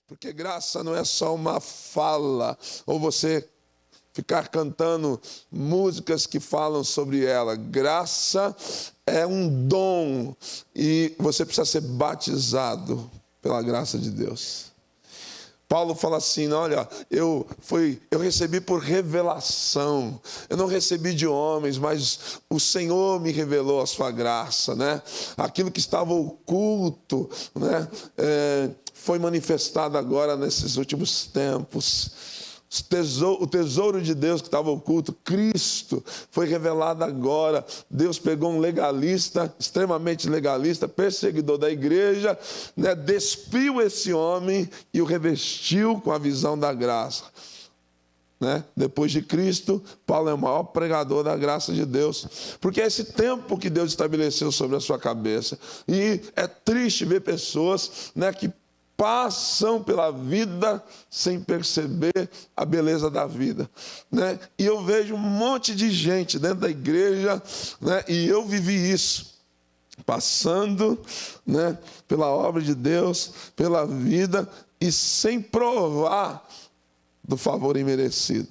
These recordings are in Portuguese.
Porque graça não é só uma fala, ou você ficar cantando músicas que falam sobre ela. Graça é um dom e você precisa ser batizado pela graça de Deus. Paulo fala assim, olha, eu recebi por revelação, eu não recebi de homens, mas o Senhor me revelou a sua graça, né? Aquilo que estava oculto, né? Foi manifestado agora nesses últimos tempos. O tesouro de Deus que estava oculto, Cristo, foi revelado agora. Deus pegou um legalista, extremamente legalista, perseguidor da igreja, né? Despiu esse homem e o revestiu com a visão da graça. Né? Depois de Cristo, Paulo é o maior pregador da graça de Deus, porque é esse tempo que Deus estabeleceu sobre a sua cabeça. E é triste ver pessoas, né, que passam pela vida sem perceber a beleza da vida, né? E eu vejo um monte de gente dentro da igreja, né? E eu vivi isso, passando, né, pela obra de Deus, pela vida, e sem provar do favor imerecido.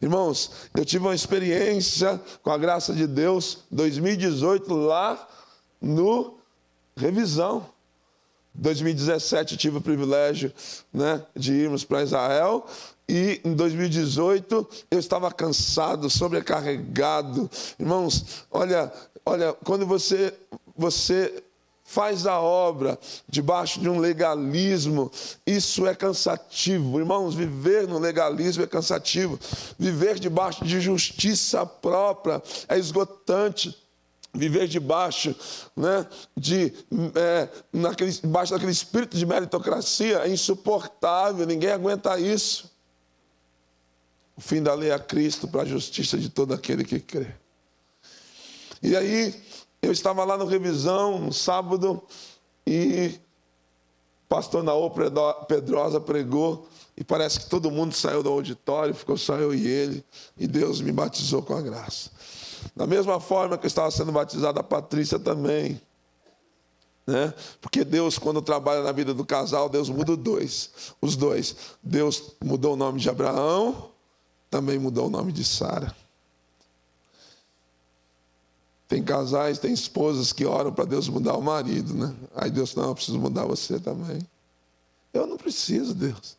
Irmãos, eu tive uma experiência com a graça de Deus, 2018, lá no Revisão. 2017 tive o privilégio, né, de irmos para Israel, e em 2018 eu estava cansado, sobrecarregado. Irmãos, olha, quando você faz a obra debaixo de um legalismo, isso é cansativo. Irmãos, viver no legalismo é cansativo. Viver debaixo de justiça própria é esgotante. Viver debaixo, né, debaixo daquele espírito de meritocracia é insuportável, ninguém aguenta isso. O fim da lei é Cristo para a justiça de todo aquele que crê. E aí, eu estava lá no Revisão, no sábado, e o pastor Naô Pedrosa pregou, e parece que todo mundo saiu do auditório, ficou só eu e ele, e Deus me batizou com a graça. Da mesma forma que eu estava sendo batizado, a Patrícia também, né? Porque Deus, quando trabalha na vida do casal, Deus muda os dois. Deus mudou o nome de Abraão, também mudou o nome de Sara. Tem casais, tem esposas que oram para Deus mudar o marido, né? Aí Deus, não, eu preciso mudar você também. Eu não preciso, Deus.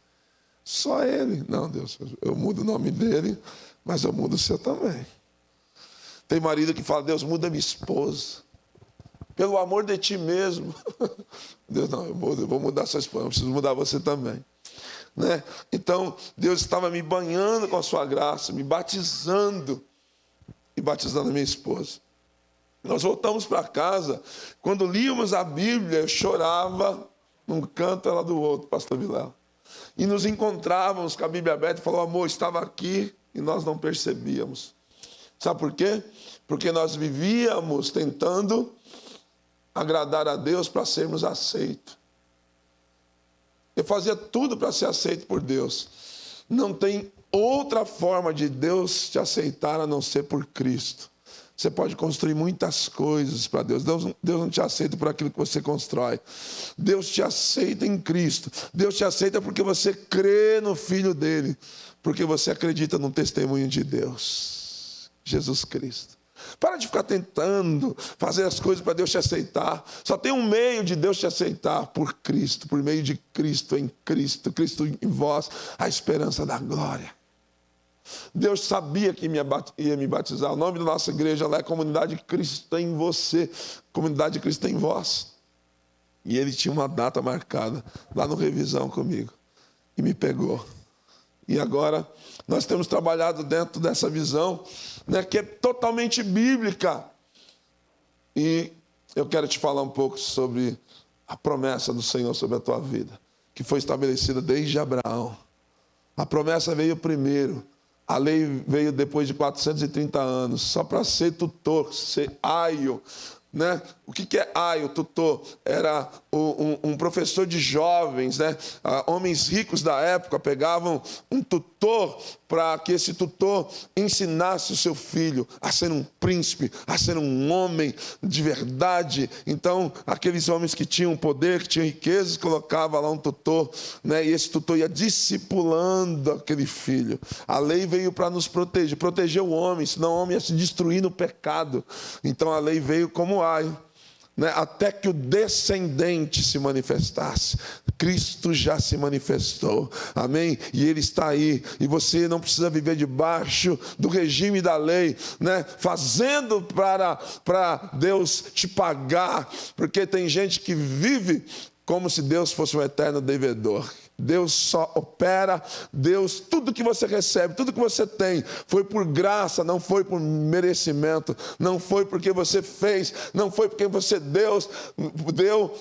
Só ele. Não, Deus, eu mudo o nome dele, mas eu mudo o seu também. Tem marido que fala, Deus, muda minha esposa. Pelo amor de ti mesmo. Deus, não, eu vou mudar sua esposa, eu preciso mudar você também. Né? Então, Deus estava me banhando com a sua graça, me batizando e batizando a minha esposa. Nós voltamos para casa, quando líamos a Bíblia, eu chorava num canto, ela do outro, pastor Vilela. E nos encontrávamos com a Bíblia aberta e falou, amor, estava aqui e nós não percebíamos. Sabe por quê? Porque nós vivíamos tentando agradar a Deus para sermos aceitos. Eu fazia tudo para ser aceito por Deus. Não tem outra forma de Deus te aceitar a não ser por Cristo. Você pode construir muitas coisas para Deus. Deus não te aceita por aquilo que você constrói. Deus te aceita em Cristo. Deus te aceita porque você crê no Filho dele. Porque você acredita no testemunho de Deus. Jesus Cristo. Para de ficar tentando fazer as coisas para Deus te aceitar. Só tem um meio de Deus te aceitar, por Cristo, por meio de Cristo, em Cristo, Cristo em vós, a esperança da glória. Deus sabia que ia me batizar. O nome da nossa igreja lá é Comunidade Cristo em Você, Comunidade Cristo em Vós. E ele tinha uma data marcada lá no Revisão comigo. E me pegou. E agora nós temos trabalhado dentro dessa visão, né, que é totalmente bíblica. E eu quero te falar um pouco sobre a promessa do Senhor sobre a tua vida, que foi estabelecida desde Abraão. A promessa veio primeiro. A lei veio depois de 430 anos, só para ser tutor, ser aio, né? O que é Ai, o tutor? Era um professor de jovens, né? Homens ricos da época pegavam um tutor para que esse tutor ensinasse o seu filho a ser um príncipe, a ser um homem de verdade. Então, aqueles homens que tinham poder, que tinham riquezas, colocavam lá um tutor, né? E esse tutor ia discipulando aquele filho. A lei veio para nos proteger o homem, senão o homem ia se destruir no pecado. Então, a lei veio como Ai, né? Até que o descendente se manifestasse. Cristo já se manifestou, amém? E Ele está aí, e você não precisa viver debaixo do regime da lei, né? Fazendo para Deus te pagar, porque tem gente que vive como se Deus fosse um eterno devedor. Deus só opera, Deus, tudo que você recebe, tudo que você tem, foi por graça, não foi por merecimento, não foi porque você fez, não foi porque você deu,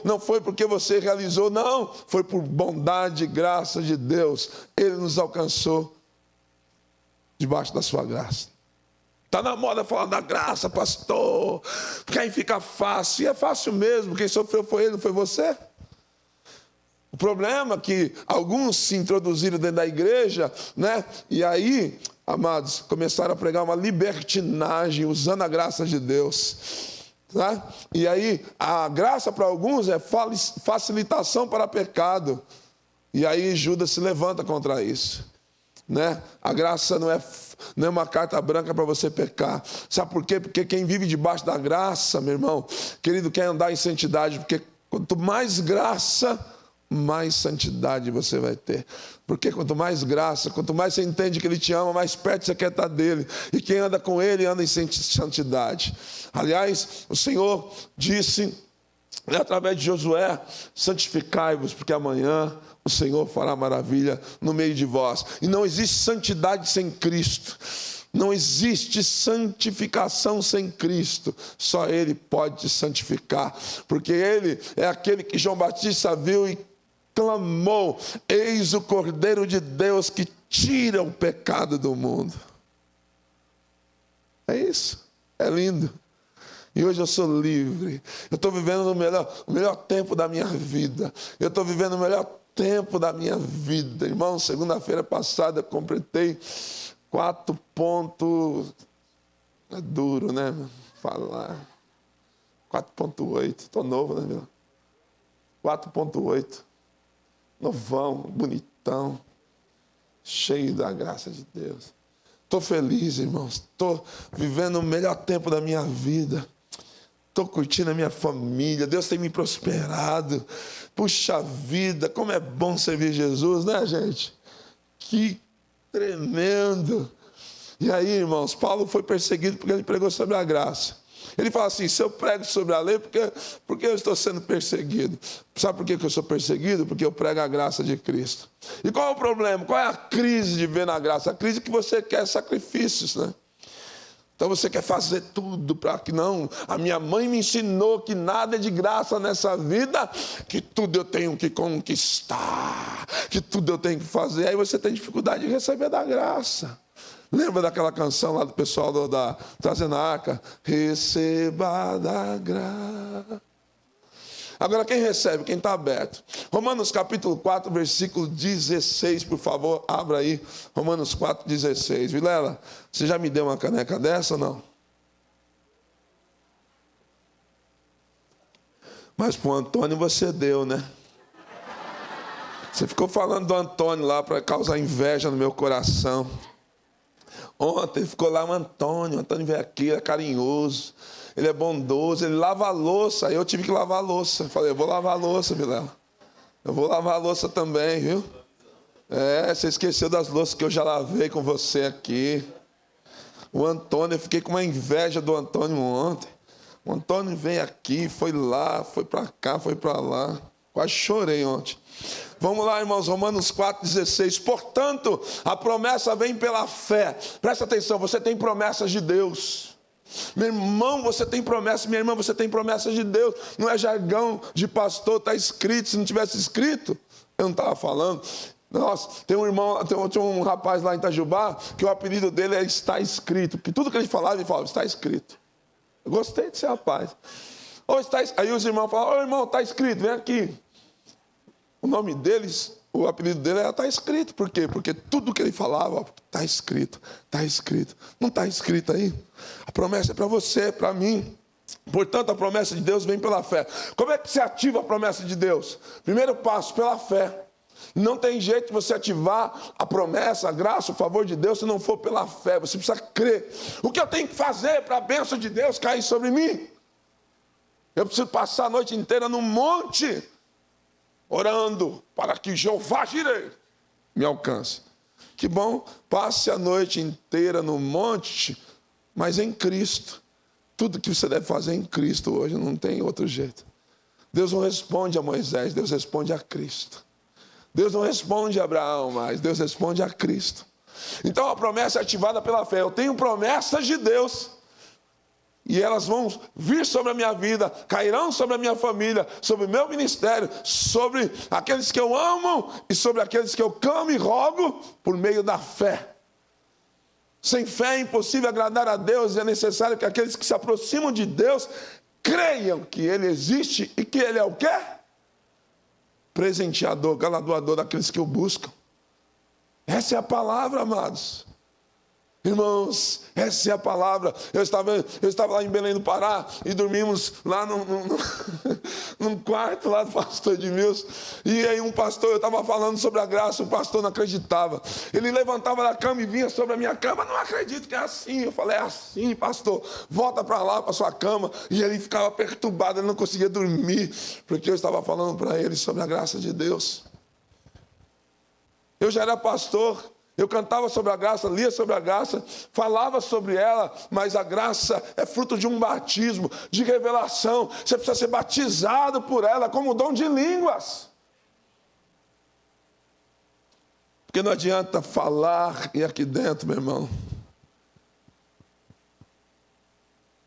não foi porque você realizou, não, foi por bondade e graça de Deus. Ele nos alcançou debaixo da sua graça. Está na moda falar da graça, pastor, porque aí fica fácil, e é fácil mesmo, quem sofreu foi ele, não foi você? O problema é que alguns se introduziram dentro da igreja, né? E aí, amados, começaram a pregar uma libertinagem usando a graça de Deus. Tá? E aí, a graça para alguns é facilitação para pecado. E aí Judas se levanta contra isso, né? A graça não é uma carta branca para você pecar. Sabe por quê? Porque quem vive debaixo da graça, meu irmão, querido, quer andar em santidade, porque quanto mais graça, mais santidade você vai ter. Porque quanto mais graça, quanto mais você entende que Ele te ama, mais perto você quer estar dEle. E quem anda com Ele, anda em santidade. Aliás, o Senhor disse, através de Josué, santificai-vos, porque amanhã o Senhor fará maravilha no meio de vós. E não existe santidade sem Cristo. Não existe santificação sem Cristo. Só Ele pode te santificar. Porque Ele é aquele que João Batista viu e clamou: eis o Cordeiro de Deus que tira o pecado do mundo. É isso. É lindo. E hoje eu sou livre. Eu estou vivendo o melhor tempo da minha vida. Eu estou vivendo o melhor tempo da minha vida. Irmão, segunda-feira passada eu completei 4 pontos. É duro, né? Falar. 4.8. Estou novo, né, meu? 4.8. Novão, bonitão. Cheio da graça de Deus. Estou feliz, irmãos. Estou vivendo o melhor tempo da minha vida. Estou curtindo a minha família. Deus tem me prosperado. Puxa vida, como é bom servir Jesus, né, gente? Que tremendo. E aí, irmãos, Paulo foi perseguido porque ele pregou sobre a graça. Ele fala assim: se eu prego sobre a lei, porque eu estou sendo perseguido? Sabe por que eu sou perseguido? Porque eu prego a graça de Cristo. E qual é o problema? Qual é a crise de ver na graça? A crise é que você quer sacrifícios, né? Então você quer fazer tudo para que não. A minha mãe me ensinou que nada é de graça nessa vida, que tudo eu tenho que conquistar, que tudo eu tenho que fazer. Aí você tem dificuldade de receber da graça. Lembra daquela canção lá do pessoal da Trazendo a Arca? Receba da graça. Agora quem recebe? Quem está aberto? Romanos capítulo 4, versículo 16, por favor, abra aí. Romanos 4, 16. Vilela, você já me deu uma caneca dessa ou não? Mas para o Antônio você deu, né? Você ficou falando do Antônio lá para causar inveja no meu coração. Ontem ficou lá o Antônio veio aqui, é carinhoso, ele é bondoso, ele lava a louça, aí eu tive que lavar a louça. Falei, eu vou lavar a louça, Vilela. Eu vou lavar a louça também, viu? Você esqueceu das louças que eu já lavei com você aqui. O Antônio, eu fiquei com uma inveja do Antônio ontem. O Antônio veio aqui, foi lá, foi para cá, foi para lá. Quase chorei ontem. Vamos lá, irmãos, Romanos 4,16. Portanto, a promessa vem pela fé. Presta atenção, você tem promessas de Deus. Meu irmão, você tem promessa. Minha irmã, você tem promessas de Deus. Não é jargão de pastor, está escrito. Se não tivesse escrito, eu não estava falando. Nossa, tem um irmão, tinha um rapaz lá em Itajubá, que o apelido dele é Está Escrito. Porque tudo que ele falava está escrito. Eu gostei desse rapaz. Aí os irmãos falam, ô irmão, está escrito, vem aqui. O nome deles, o apelido dele está escrito. Por quê? Porque tudo que ele falava, está escrito, está escrito. Não está escrito aí? A promessa é para você, para mim. Portanto, a promessa de Deus vem pela fé. Como é que se ativa a promessa de Deus? Primeiro passo, pela fé. Não tem jeito de você ativar a promessa, a graça, o favor de Deus, se não for pela fé. Você precisa crer. O que eu tenho que fazer para a bênção de Deus cair sobre mim? Eu preciso passar a noite inteira no monte, orando para que Jeová Jireh me alcance. Que bom, passe a noite inteira no monte, mas em Cristo. Tudo que você deve fazer em Cristo hoje, não tem outro jeito. Deus não responde a Moisés, Deus responde a Cristo. Deus não responde a Abraão mais, Deus responde a Cristo. Então a promessa é ativada pela fé. Eu tenho promessas de Deus, e elas vão vir sobre a minha vida, cairão sobre a minha família, sobre o meu ministério, sobre aqueles que eu amo e sobre aqueles que eu clamo e rogo por meio da fé. Sem fé é impossível agradar a Deus, e é necessário que aqueles que se aproximam de Deus creiam que Ele existe e que Ele é o quê? Presenteador, galardoador daqueles que o buscam. Essa é a palavra, amados. Irmãos, essa é a palavra. Eu estava lá em Belém do Pará e dormimos lá num quarto lá do pastor Edmilson. E aí um pastor, eu estava falando sobre a graça, o pastor não acreditava. Ele levantava da cama e vinha sobre a minha cama. Não acredito que é assim. Eu falei, é assim, pastor. Volta para lá, para sua cama. E ele ficava perturbado, ele não conseguia dormir, porque eu estava falando para ele sobre a graça de Deus. Eu já era pastor. Eu cantava sobre a graça, lia sobre a graça, falava sobre ela, mas a graça é fruto de um batismo, de revelação. Você precisa ser batizado por ela, como dom de línguas. Porque não adianta falar e aqui dentro, meu irmão.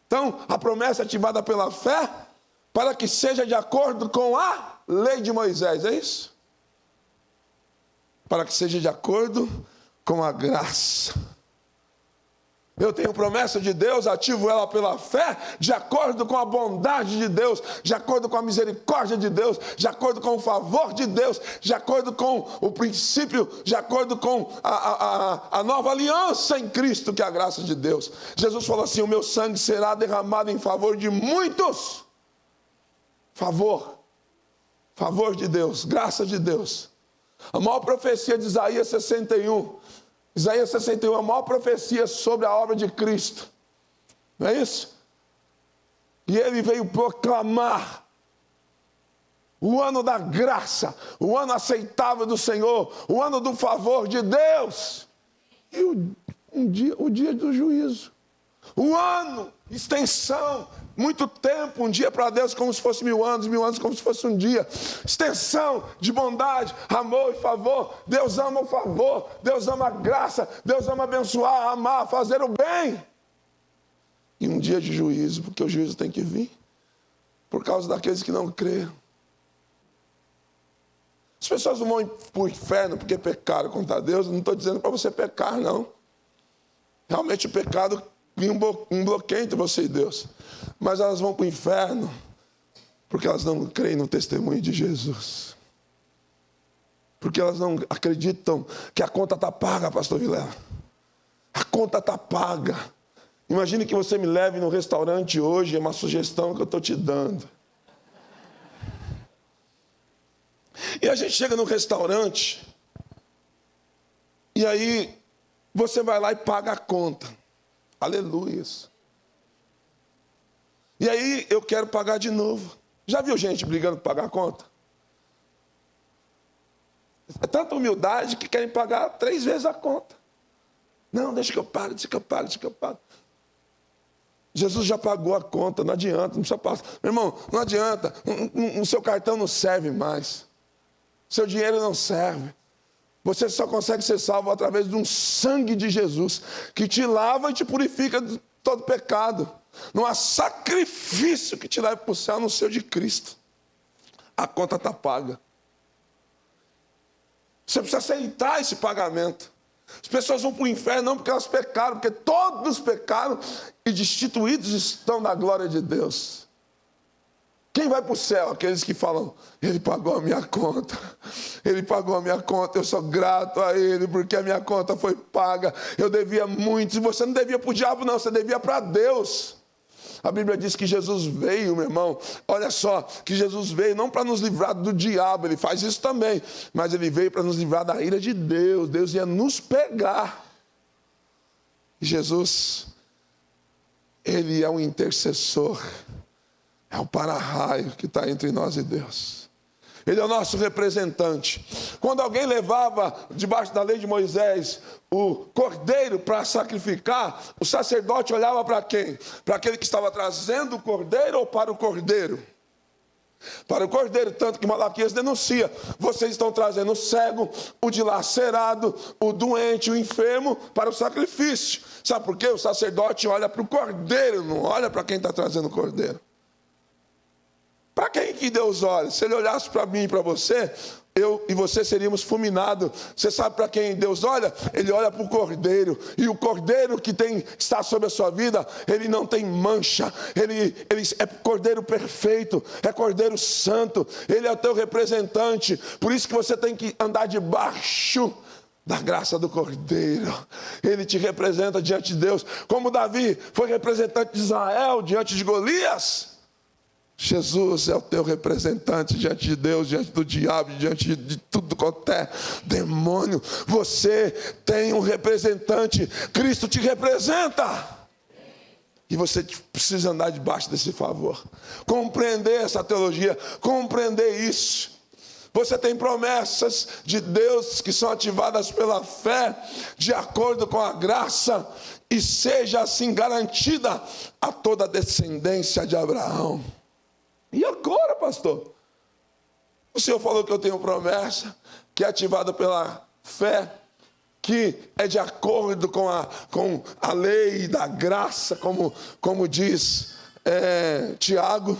Então, a promessa é ativada pela fé, para que seja de acordo com a lei de Moisés, é isso? Para que seja de acordo com a graça. Eu tenho promessa de Deus, ativo ela pela fé, de acordo com a bondade de Deus, de acordo com a misericórdia de Deus, de acordo com o favor de Deus, de acordo com o princípio, de acordo com a nova aliança em Cristo, que é a graça de Deus. Jesus falou assim, o meu sangue será derramado em favor de muitos. Favor de Deus, graça de Deus. A maior profecia de Isaías 61. Isaías 61, a maior profecia sobre a obra de Cristo. Não é isso? E ele veio proclamar o ano da graça, o ano aceitável do Senhor, o ano do favor de Deus. E o dia do juízo. O ano, extensão, muito tempo, um dia para Deus como se fosse 1000 anos como se fosse um dia. Extensão de bondade, amor e favor. Deus ama o favor, Deus ama a graça, Deus ama abençoar, amar, fazer o bem. E um dia de juízo, porque o juízo tem que vir, por causa daqueles que não creram. As pessoas não vão para o inferno porque pecaram contra Deus. Não estou dizendo para você pecar, não. Realmente o pecado vinha um bloqueio entre você e Deus. Mas elas vão para o inferno porque elas não creem no testemunho de Jesus. Porque elas não acreditam que a conta está paga, pastor Vilela. A conta está paga. Imagine que você me leve no restaurante hoje, é uma sugestão que eu estou te dando. E a gente chega no restaurante, e aí você vai lá e paga a conta. Aleluia. E aí eu quero pagar de novo. Já viu gente brigando para pagar a conta? É tanta humildade que querem pagar 3 vezes a conta. Não, deixa que eu pago, deixa que eu pago, deixa que eu pago. Jesus já pagou a conta, não adianta, não precisa passar. Meu irmão, não adianta, o seu cartão não serve mais. Seu dinheiro não serve. Você só consegue ser salvo através de um sangue de Jesus, que te lava e te purifica de todo pecado. Não há sacrifício que te leve para o céu, no seu de Cristo. A conta está paga. Você precisa aceitar esse pagamento. As pessoas vão para o inferno não porque elas pecaram, porque todos pecaram e destituídos estão da glória de Deus. Quem vai para o céu? Aqueles que falam, ele pagou a minha conta. Ele pagou a minha conta, eu sou grato a ele, porque a minha conta foi paga. Eu devia muito. E você não devia para o diabo, não, você devia para Deus. A Bíblia diz que Jesus veio, meu irmão. Olha só, que Jesus veio não para nos livrar do diabo, ele faz isso também. Mas ele veio para nos livrar da ira de Deus. Deus ia nos pegar. E Jesus, ele é um intercessor. É o para-raio que está entre nós e Deus. Ele é o nosso representante. Quando alguém levava, debaixo da lei de Moisés, o cordeiro para sacrificar, o sacerdote olhava para quem? Para aquele que estava trazendo o cordeiro ou para o cordeiro? Para o cordeiro, tanto que Malaquias denuncia, vocês estão trazendo o cego, o dilacerado, o doente, o enfermo para o sacrifício. Sabe por quê? O sacerdote olha para o cordeiro, não olha para quem está trazendo o cordeiro. Para quem que Deus olha? Se ele olhasse para mim e para você, eu e você seríamos fulminados. Você sabe para quem Deus olha? Ele olha para o cordeiro. E o cordeiro que está sobre a sua vida, ele não tem mancha. Ele é cordeiro perfeito, é cordeiro santo. Ele é o teu representante. Por isso que você tem que andar debaixo da graça do cordeiro. Ele te representa diante de Deus. Como Davi foi representante de Israel diante de Golias. Jesus é o teu representante diante de Deus, diante do diabo, diante de tudo quanto é demônio. Você tem um representante, Cristo te representa. E você precisa andar debaixo desse favor, compreender essa teologia, compreender isso. Você tem promessas de Deus que são ativadas pela fé, de acordo com a graça, e seja assim garantida a toda a descendência de Abraão. E agora, pastor? O Senhor falou que eu tenho promessa, que é ativada pela fé, que é de acordo com a lei da graça, como diz Tiago,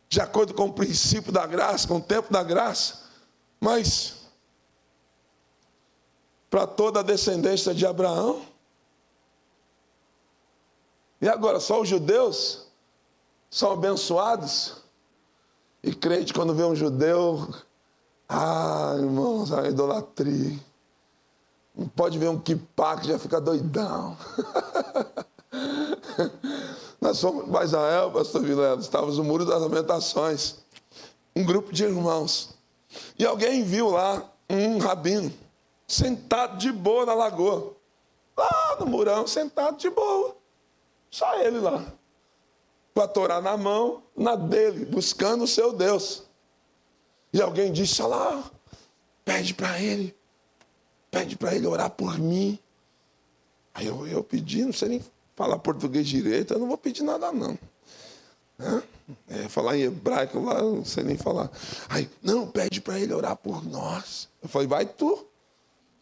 de acordo com o princípio da graça, com o tempo da graça, mas para toda a descendência de Abraão. E agora, só os judeus são abençoados? E crente, quando vê um judeu, irmãos, a idolatria. Não pode ver um kippá que já fica doidão. Nós fomos para Israel, pastor Vilela, estávamos no Muro das Lamentações, um grupo de irmãos. E alguém viu lá um rabino, sentado de boa na lagoa. Lá no murão, sentado de boa. Só ele lá. Com a Torá na mão, na dele, buscando o seu Deus. E alguém disse, olha lá, pede para ele orar por mim. Aí eu pedi, não sei nem falar português direito, eu não vou pedir nada não. Falar em hebraico lá, não sei nem falar. Aí, não, pede para ele orar por nós. Eu falei, vai tu,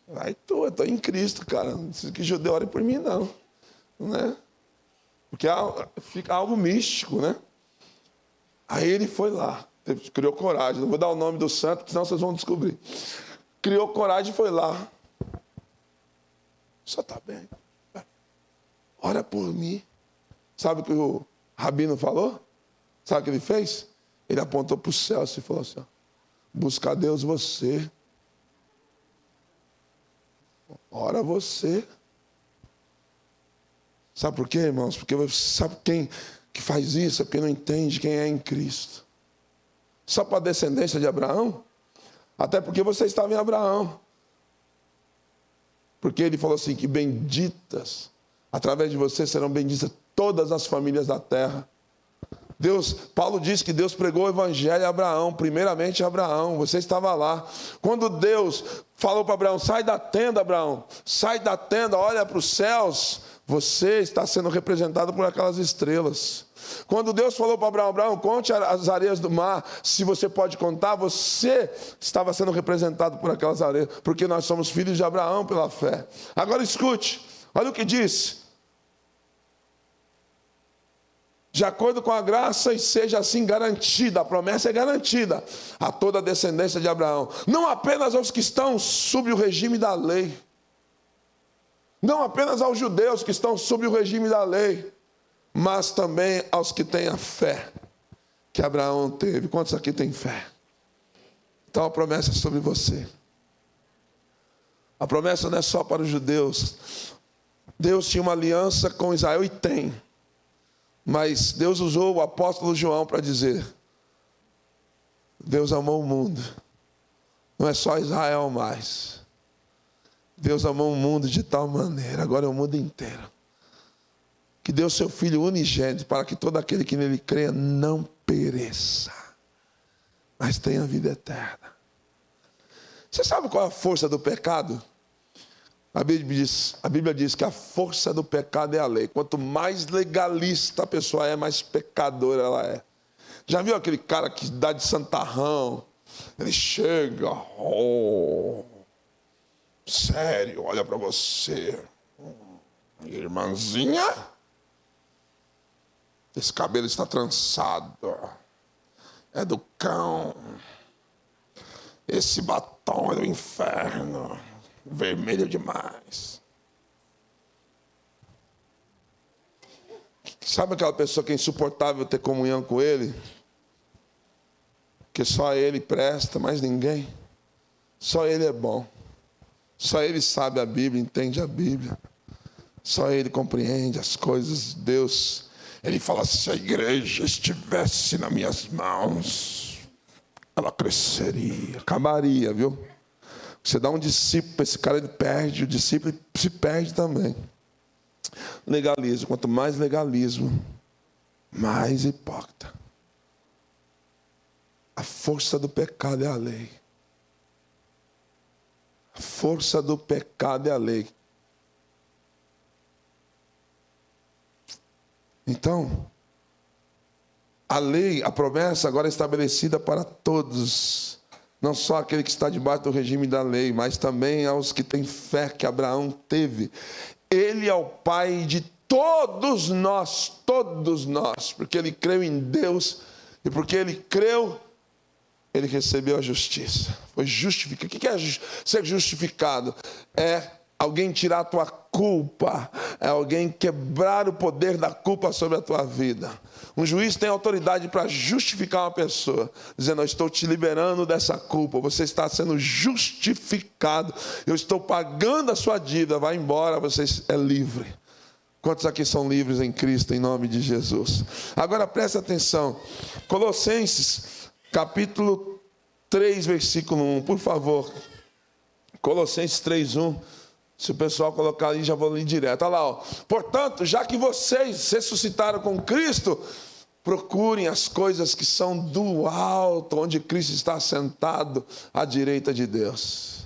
eu estou em Cristo, cara, não precisa que judeu ore por mim não. Né? Porque fica algo místico, né? Aí ele foi lá, criou coragem, não vou dar o nome do santo, senão vocês vão descobrir. Criou coragem e foi lá. Só está bem. Ora por mim. Sabe o que o rabino falou? Sabe o que ele fez? Ele apontou para o céu e falou assim, busca a Deus você. Ora você. Sabe por quê, irmãos? Porque sabe quem que faz isso? É porque não entende quem é em Cristo. Só para a descendência de Abraão? Até porque você estava em Abraão. Porque ele falou assim, que benditas, através de você serão benditas todas as famílias da terra. Paulo diz que Deus pregou o evangelho a Abraão, primeiramente a Abraão, você estava lá. Quando Deus falou para Abraão, sai da tenda, Abraão, sai da tenda, olha para os céus, você está sendo representado por aquelas estrelas. Quando Deus falou para Abraão, conte as areias do mar, se você pode contar, você estava sendo representado por aquelas areias, porque nós somos filhos de Abraão pela fé. Agora escute, olha o que diz. De acordo com a graça, e seja assim garantida, a promessa é garantida a toda a descendência de Abraão. Não apenas aos que estão sob o regime da lei. Não apenas aos judeus que estão sob o regime da lei, mas também aos que têm a fé. que Abraão teve. Quantos aqui têm fé? Então a promessa é sobre você. A promessa não é só para os judeus. Deus tinha uma aliança com Israel e tem. Mas Deus usou o apóstolo João para dizer: Deus amou o mundo. Não é só Israel mais. Deus amou o mundo de tal maneira, agora é o mundo inteiro, que deu seu Filho unigênito para que todo aquele que nele creia não pereça, mas tenha vida eterna. Você sabe qual é a força do pecado? A Bíblia diz que a força do pecado é a lei. Quanto mais legalista a pessoa é, mais pecadora ela é. Já viu aquele cara que dá de santarrão? Ele chega, sério, olha para você, irmãzinha, esse cabelo está trançado, é do cão, esse batom é do inferno, vermelho demais. Sabe aquela pessoa que é insuportável ter comunhão com ele? Que só ele presta, mais ninguém. Só ele é bom. Só ele sabe a Bíblia, entende a Bíblia. Só ele compreende as coisas de Deus. Ele fala: se a igreja estivesse nas minhas mãos, ela cresceria, acabaria, viu? Você dá um discípulo para esse cara, ele perde, o discípulo se perde também. Legalismo, quanto mais legalismo, mais hipócrita. A força do pecado é a lei. A força do pecado é a lei. Então, a lei, a promessa agora é estabelecida para todos. Não só aquele que está debaixo do regime da lei, mas também aos que têm fé que Abraão teve. Ele é o pai de todos nós, porque ele creu em Deus e porque ele creu, ele recebeu a justiça. Foi justificado. O que é ser justificado? É alguém tirar a tua culpa, é alguém quebrar o poder da culpa sobre a tua vida. Um juiz tem autoridade para justificar uma pessoa, dizendo: eu estou te liberando dessa culpa, você está sendo justificado, eu estou pagando a sua dívida, vai embora, você é livre. Quantos aqui são livres em Cristo, em nome de Jesus? Agora presta atenção, Colossenses, capítulo 3, versículo 1, por favor. Colossenses 3, 1. Se o pessoal colocar ali, já vou ler direto. Olha lá, ó. Portanto, já que vocês ressuscitaram com Cristo, procurem as coisas que são do alto, onde Cristo está sentado à direita de Deus.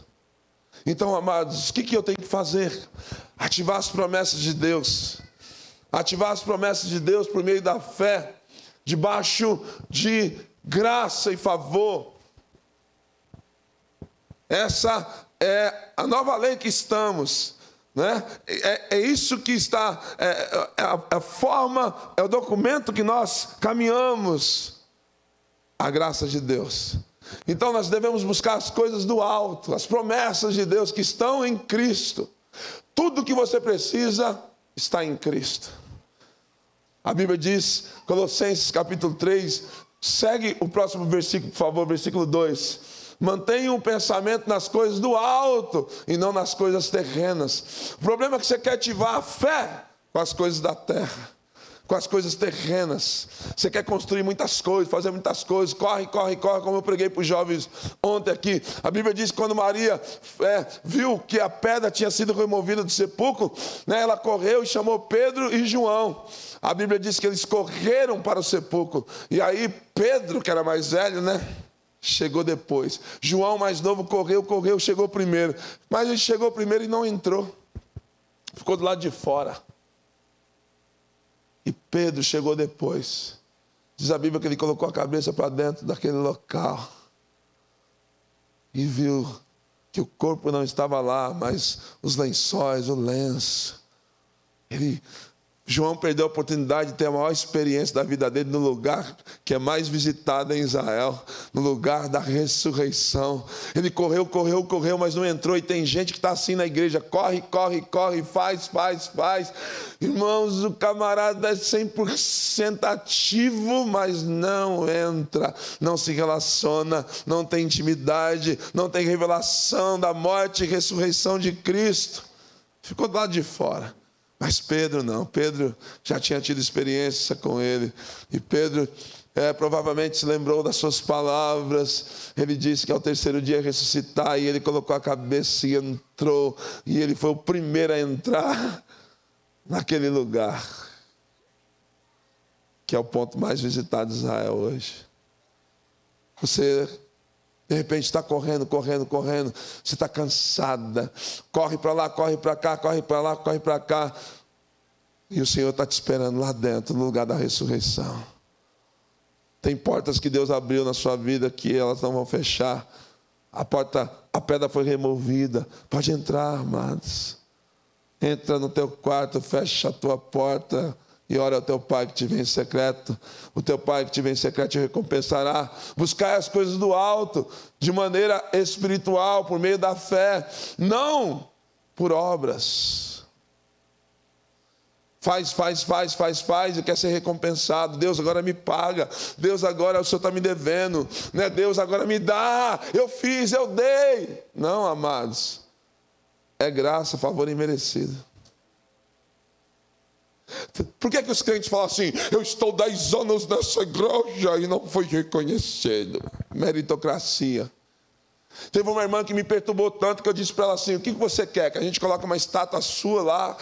Então, amados, o que eu tenho que fazer? Ativar as promessas de Deus. Ativar as promessas de Deus por meio da fé, debaixo de graça e favor. Essa é a nova lei que estamos, né? É isso que está, a forma, é o documento que nós caminhamos, a graça de Deus. Então nós devemos buscar as coisas do alto, as promessas de Deus que estão em Cristo. Tudo que você precisa está em Cristo. A Bíblia diz, Colossenses capítulo 3, segue o próximo versículo, por favor, versículo 2. Mantenha um pensamento nas coisas do alto e não nas coisas terrenas. O problema é que você quer ativar a fé com as coisas da terra, com as coisas terrenas. Você quer construir muitas coisas, fazer muitas coisas, corre, como eu preguei para os jovens ontem aqui. A Bíblia diz que quando Maria viu que a pedra tinha sido removida do sepulcro, né, ela correu e chamou Pedro e João. A Bíblia diz que eles correram para o sepulcro. E aí Pedro, que era mais velho, né, chegou depois. João, mais novo, correu, chegou primeiro. Mas ele chegou primeiro e não entrou. Ficou do lado de fora. E Pedro chegou depois. Diz a Bíblia que ele colocou a cabeça para dentro daquele local. E viu que o corpo não estava lá, mas os lençóis, o lenço. Ele João perdeu a oportunidade de ter a maior experiência da vida dele no lugar que é mais visitado em Israel, no lugar da ressurreição. Ele correu, mas não entrou. E tem gente que está assim na igreja, corre, faz. Irmãos, o camarada é 100% ativo, mas não entra, não se relaciona, não tem intimidade, não tem revelação da morte e ressurreição de Cristo. Ficou do lado de fora. Mas Pedro não, Pedro já tinha tido experiência com ele. E Pedro provavelmente se lembrou das suas palavras. Ele disse que ao terceiro dia ia ressuscitar, e ele colocou a cabeça e entrou. E ele foi o primeiro a entrar naquele lugar, que é o ponto mais visitado de Israel hoje. Você, de repente, está correndo. Você está cansada. Corre para lá, corre para cá, corre para lá, corre para cá. E o Senhor está te esperando lá dentro, no lugar da ressurreição. Tem portas que Deus abriu na sua vida que elas não vão fechar. A pedra foi removida. Pode entrar, amados. Entra no teu quarto, fecha a tua porta e ora ao teu Pai que te vê em secreto. O teu Pai que te vê em secreto te recompensará. Buscai as coisas do alto, de maneira espiritual, por meio da fé, não por obras. Faz e quer ser recompensado. Deus agora me paga. Deus agora, o Senhor está me devendo, né? Deus agora me dá. Eu fiz, eu dei. Não, amados. É graça, favor imerecido. Por que os crentes falam assim? Eu estou 10 anos nessa igreja e não fui reconhecido. Meritocracia. Teve uma irmã que me perturbou tanto que eu disse para ela assim: o que você quer? Que a gente coloque uma estátua sua lá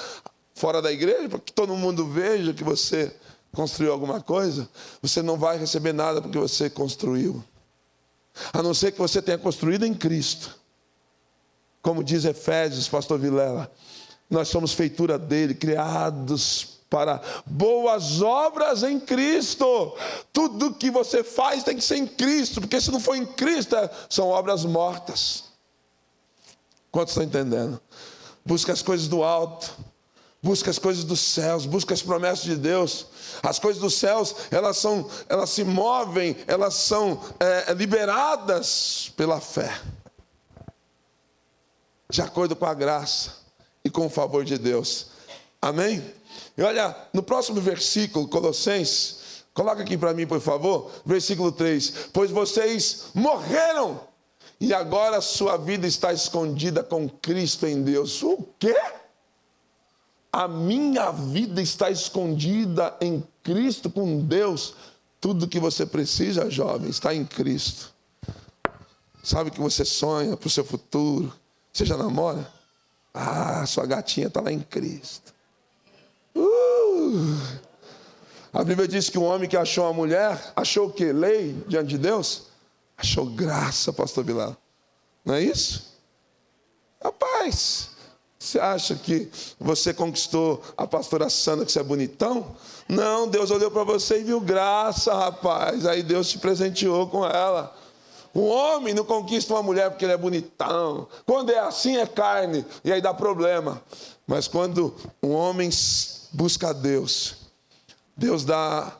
fora da igreja, para que todo mundo veja que você construiu alguma coisa? Você não vai receber nada porque você construiu, a não ser que você tenha construído em Cristo. Como diz Efésios, pastor Vilela, nós somos feitura dele, criados para boas obras em Cristo. Tudo que você faz tem que ser em Cristo, porque se não for em Cristo, são obras mortas. Quantos estão entendendo? Busca as coisas do alto, busca as coisas dos céus, busca as promessas de Deus. As coisas dos céus, elas se movem, elas são liberadas pela fé, de acordo com a graça e com o favor de Deus. Amém? E olha, no próximo versículo, Colossenses, coloca aqui para mim, por favor, versículo 3. Pois vocês morreram, e agora a sua vida está escondida com Cristo em Deus. O quê? A minha vida está escondida em Cristo com Deus. Tudo que você precisa, jovem, está em Cristo. Sabe o que você sonha para o seu futuro? Você já namora? Sua gatinha está lá em Cristo. A Bíblia diz que o homem que achou a mulher, achou o quê? Lei diante de Deus? Achou graça, pastor Bilal. Não é isso? Rapaz, você acha que você conquistou a pastora Sandra, que você é bonitão? Não, Deus olhou para você e viu graça, rapaz. Aí Deus te presenteou com ela. O homem não conquista uma mulher porque ele é bonitão. Quando é assim, é carne, e aí dá problema. Mas quando um homem busca a Deus, Deus dá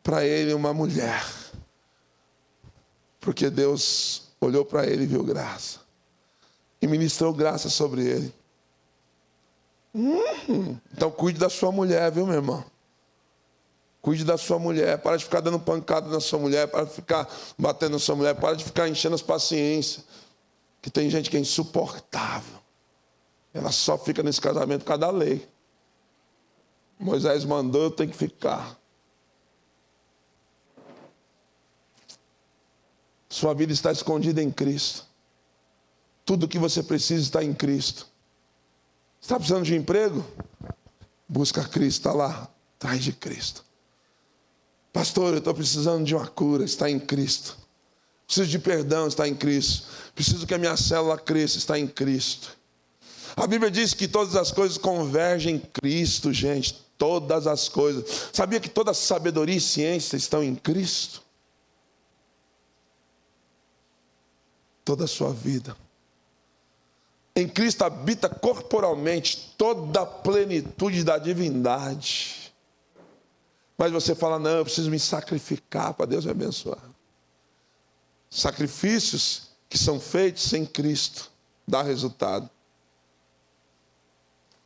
para ele uma mulher, porque Deus olhou para ele e viu graça, e ministrou graça sobre ele. Então cuide da sua mulher, viu, meu irmão? Cuide da sua mulher. Para de ficar dando pancada na sua mulher, para de ficar batendo na sua mulher, para de ficar enchendo as paciências, que tem gente que é insuportável. Ela só fica nesse casamento por causa da lei. Moisés mandou, eu tenho que ficar. Sua vida está escondida em Cristo. Tudo o que você precisa está em Cristo. Está precisando de um emprego? Busca Cristo, está lá, atrás de Cristo. Pastor, eu estou precisando de uma cura, está em Cristo. Preciso de perdão, está em Cristo. Preciso que a minha célula cresça, está em Cristo. A Bíblia diz que todas as coisas convergem em Cristo, gente. Todas as coisas. Sabia que toda sabedoria e ciência estão em Cristo? Toda a sua vida Em Cristo habita corporalmente toda a plenitude da divindade. Mas você fala, não, eu preciso me sacrificar para Deus me abençoar. Sacrifícios que são feitos sem Cristo dá resultado.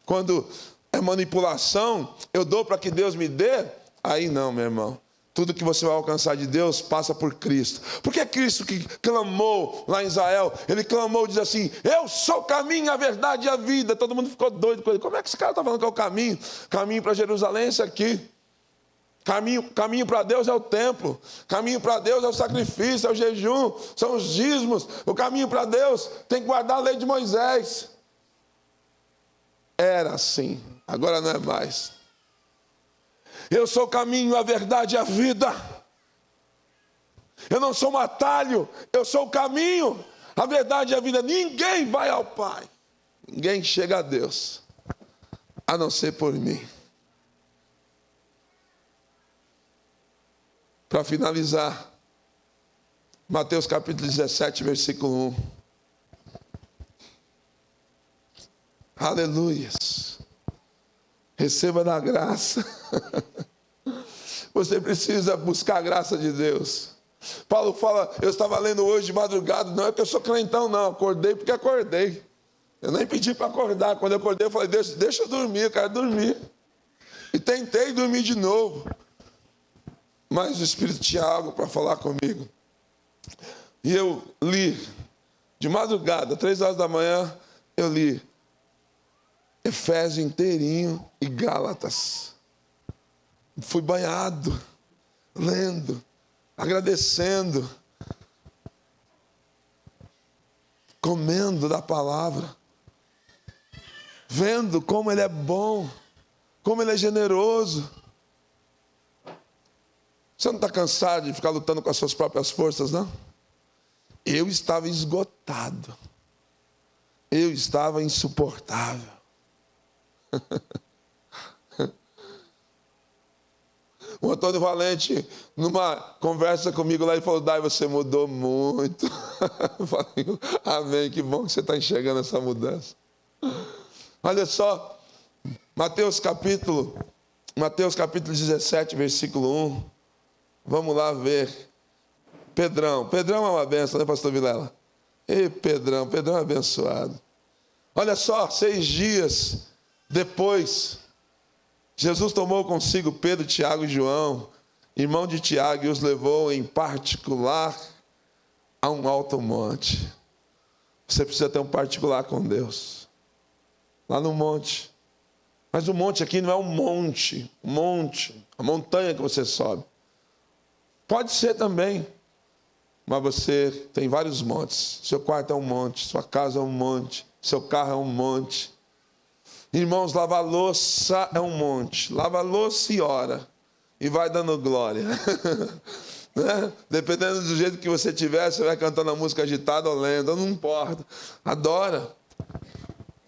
Quando é manipulação, eu dou para que Deus me dê, aí não, meu irmão. Tudo que você vai alcançar de Deus passa por Cristo. Porque é Cristo que clamou lá em Israel. Ele clamou, diz assim, eu sou o caminho, a verdade e a vida. Todo mundo ficou doido com ele. Como é que esse cara está falando que é o caminho? Caminho para Jerusalém é esse aqui. Caminho para Deus é o templo. Caminho para Deus é o sacrifício, é o jejum, são os dízimos. O caminho para Deus tem que guardar a lei de Moisés. Era assim, agora não é mais. Eu sou o caminho, a verdade e a vida. Eu não sou um atalho, eu sou o caminho, a verdade e a vida. Ninguém vai ao Pai, ninguém chega a Deus, a não ser por mim. Para finalizar, Mateus capítulo 17, versículo 1. Aleluias. Receba da graça. Você precisa buscar a graça de Deus. Paulo fala, eu estava lendo hoje de madrugada, não é que eu sou crentão não, acordei porque acordei. Eu nem pedi para acordar, quando eu acordei eu falei, deixa eu dormir, eu quero dormir. E tentei dormir de novo. Mas o Espírito tinha algo para falar comigo. E eu li, de madrugada, 3 horas da manhã, eu li Efésios inteirinho e Gálatas. Fui banhado, lendo, agradecendo, comendo da palavra, vendo como Ele é bom, como Ele é generoso. Você não está cansado de ficar lutando com as suas próprias forças, não? Eu estava esgotado. Eu estava insuportável. O Antônio Valente, numa conversa comigo lá, ele falou, Dai, você mudou muito. Eu falei, amém, que bom que você está enxergando essa mudança. Olha só, Mateus capítulo 17, versículo 1. Vamos lá ver. Pedrão é uma benção, né, pastor Vilela? Ei, Pedrão é abençoado. Olha só, 6 dias depois, Jesus tomou consigo Pedro, Tiago e João, irmão de Tiago, e os levou em particular a um alto monte. Você precisa ter um particular com Deus. Lá no monte. Mas o monte aqui não é um monte, a montanha que você sobe. Pode ser também, mas você tem vários montes. Seu quarto é um monte, sua casa é um monte, seu carro é um monte. Irmãos, lavar louça é um monte. Lava louça e ora. E vai dando glória. Né? Dependendo do jeito que você tiver, você vai cantando a música agitada ou lendo. Não importa. Adora.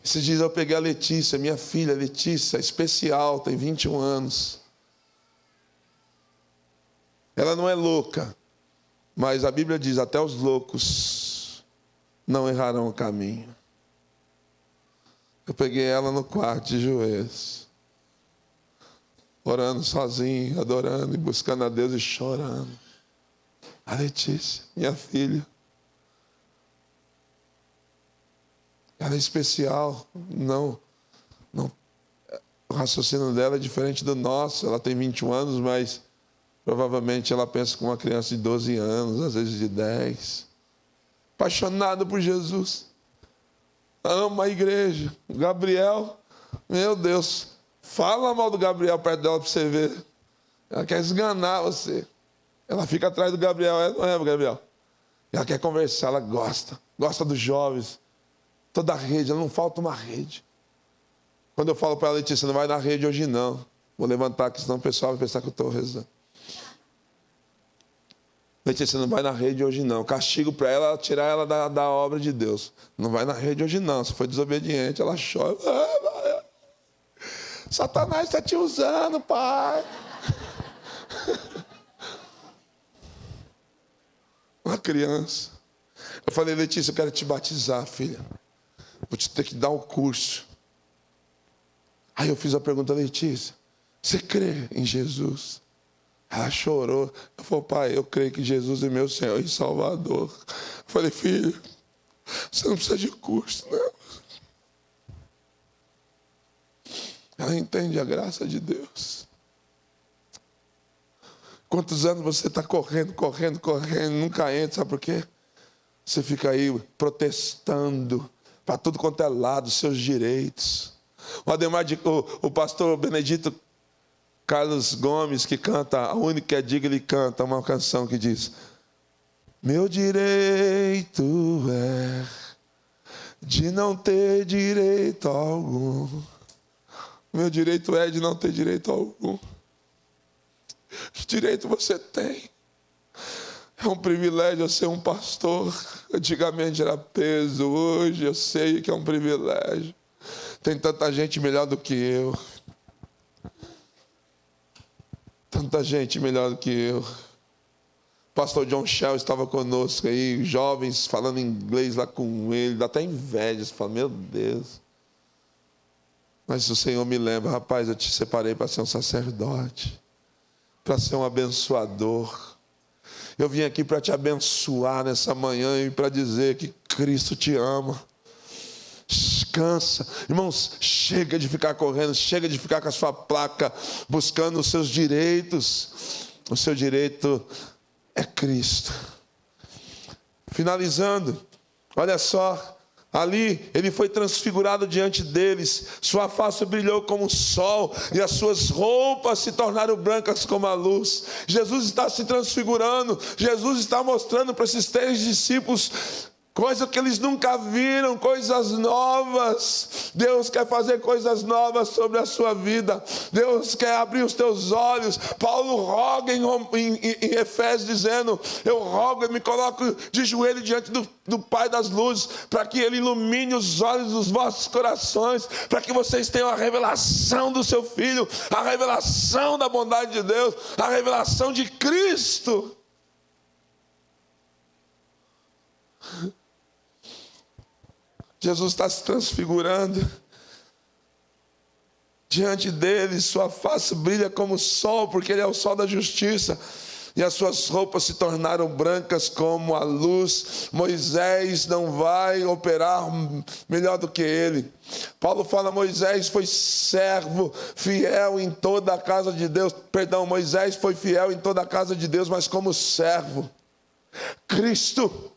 Esses dias eu peguei a Letícia, minha filha Letícia, especial, tem 21 anos. Ela não é louca. Mas a Bíblia diz, até os loucos não errarão o caminho. Eu peguei ela no quarto de joelhos, orando sozinho, adorando e buscando a Deus e chorando. A Letícia, minha filha, ela é especial. Não, o raciocínio dela é diferente do nosso. Ela tem 21 anos, mas provavelmente ela pensa como uma criança de 12 anos, às vezes de 10. Apaixonada por Jesus. Ama a igreja. O Gabriel, meu Deus, fala mal do Gabriel perto dela para você ver. Ela quer esganar você. Ela fica atrás do Gabriel, não é, Gabriel? Ela quer conversar, ela gosta dos jovens. Toda a rede, ela não falta uma rede. Quando eu falo para ela, Letícia, não vai na rede hoje não. Vou levantar aqui, senão o pessoal vai pensar que eu estou rezando. Letícia, não vai na rede hoje não. Castigo para ela, tirar ela da obra de Deus. Não vai na rede hoje não. Se foi desobediente, ela chora. Satanás está te usando, pai. Uma criança. Eu falei, Letícia, eu quero te batizar, filha. vou te ter que dar o curso. Aí eu fiz a pergunta: Letícia, você crê em Jesus? Ela chorou. Eu falei: pai, eu creio que Jesus é meu Senhor e Salvador. Eu falei: filho, você não precisa de curso, não. Ela entende a graça de Deus. Quantos anos você está correndo, nunca entra, sabe por quê? Você fica aí protestando para tudo quanto é lado, seus direitos. O pastor Benedito Carlos Gomes, que canta, a única que é digna, ele canta uma canção que diz: meu direito é de não ter direito algum. Meu direito é de não ter direito algum. Que direito você tem? É um privilégio eu ser um pastor. Antigamente era peso, hoje eu sei que é um privilégio. Tem tanta gente melhor do que eu. Tanta gente melhor do que eu. Pastor John Shell estava conosco aí, jovens falando inglês lá com ele, dá até inveja. Você fala: meu Deus. Mas o Senhor me lembra: rapaz, eu te separei para ser um sacerdote, para ser um abençoador. Eu vim aqui para te abençoar nessa manhã e para dizer que Cristo te ama. Descansa. Irmãos, chega de ficar correndo, chega de ficar com a sua placa buscando os seus direitos. O seu direito é Cristo. Finalizando, olha só. Ali ele foi transfigurado diante deles, sua face brilhou como o sol e as suas roupas se tornaram brancas como a luz. Jesus está se transfigurando, Jesus está mostrando para esses 3 discípulos coisas que eles nunca viram, coisas novas. Deus quer fazer coisas novas sobre a sua vida. Deus quer abrir os teus olhos. Paulo roga em Efésios dizendo: eu rogo e me coloco de joelho diante do Pai das luzes, para que Ele ilumine os olhos dos vossos corações, para que vocês tenham a revelação do seu Filho, a revelação da bondade de Deus, a revelação de Cristo. Jesus está se transfigurando diante deles, sua face brilha como o sol, porque Ele é o sol da justiça, e as suas roupas se tornaram brancas como a luz. Moisés não vai operar melhor do que ele. Paulo fala: Moisés foi servo, fiel em toda a casa de Deus. Moisés foi fiel em toda a casa de Deus, mas como servo. Cristo